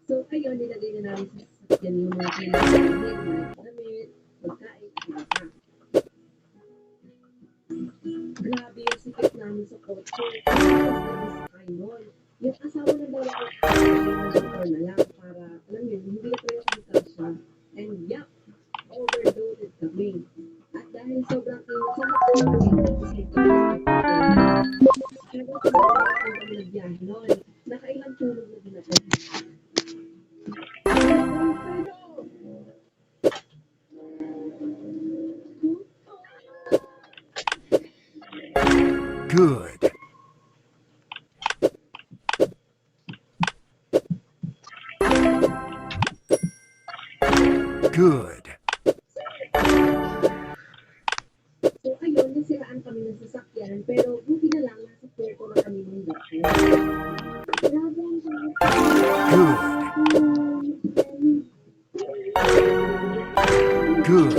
So, ayun, nilagay na namin sa sasakyan yung mga kailangan namin, mga damit, pagkain, bata. Grabe yung sikip namin sa kotse. Tapos kami sa Kainol. Yung asawa ng dalawa ko, motor na lang para, alam yun, hindi na kayo magkasya. And yup, overloaded kami. At dahil sobrang init sa hapon, kasi kami pero kung kami nagbiyahe noon, nakailang tulog na din ako. Good. Good. So ayun, nasiraan kami ng sasakyan, pero buti na lang nasa puerto na kami ng dati. Grabe ang Good. Good.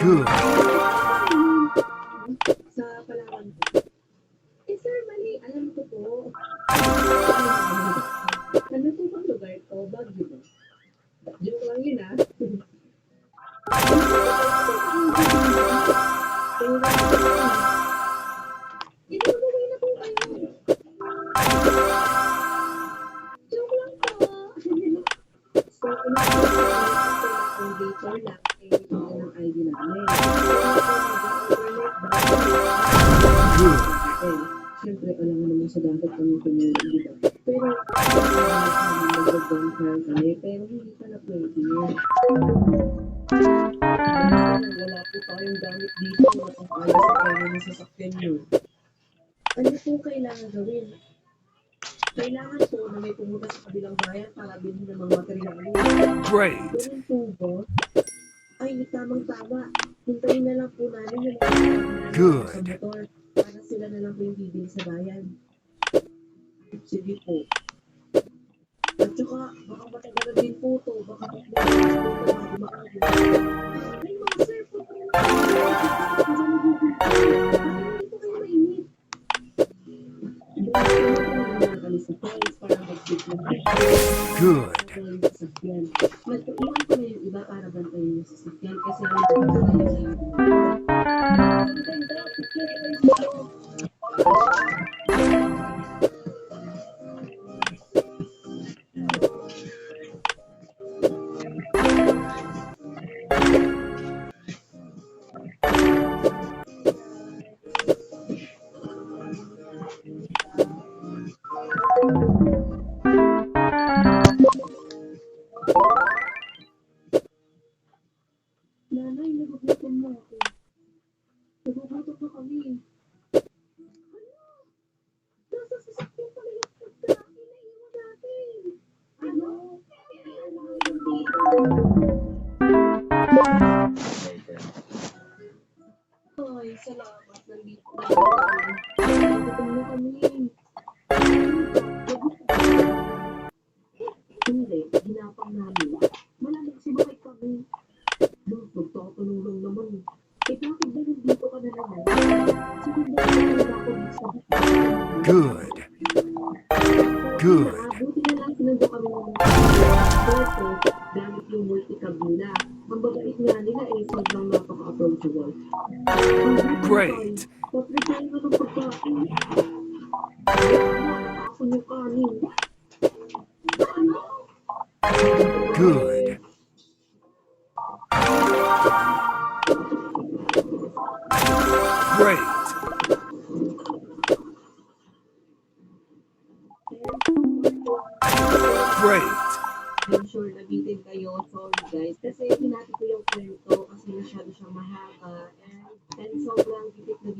Good. sa Palawan po. Eh sir, mali, alam ko po. Ano po bang lugar ko? Baguio ba? Joke lang yun ah. Inuuwi na po kayo. Joke lang po. So, kung dito lang, eh, ito ng ID namin. Good. Eh, siyempre, alam mo naman sa dagat kami tumulong, di ba? Pero, nag-bonfire kami, pero hindi pa na pwede yun. Wala po tayong gamit dito na pang-ayos sa kanya ng sasakyan nyo. Ano po kailangan gawin? Kailangan po na may pumunta sa kabilang bayan para bilhin ng mga materialis. Great. Ganun po ba? Ay, tamang-tama. Hintayin na lang po namin yung mga Good. sa motor para sila na lang po yung bibili sa bayan. Sige po. At saka, baka matagalan din po to. Baka maaga. Ay, mga sir po. Bakit po kayo mainit? Kami sa points para mag-sit na Good. sasakyan. Nagpaiwan ko na yung iba para bantayin yung sasakyan kasi nagpapalay sa Nanay, nagugutom na ako. Nagugutom na kami. Nasa sasakyan pala yung pagkain na iwan natin. Ano? Ay, salamat. Nandito na kami. Nagugutom na kami. Hindi, ginapang namin. Malamig sumakay kami. Magtatanong lang naman. Eh, bakit ba nandito ka na naman? Sige, bakit ako gusto? Good. Good. Buti na lang sinundo kami ng porto gamit yung multi-cab nila. Ang babait nga nila eh, sobrang napaka-approachable. Great. Paprepare na ng pagkain. Ako yung kanin. Ano? Good. Great. Great. I'm sure nabitin kayo. Sorry guys. Kasi hinati ko yung kwento kasi masyado siyang mahaba. And sobrang gipit na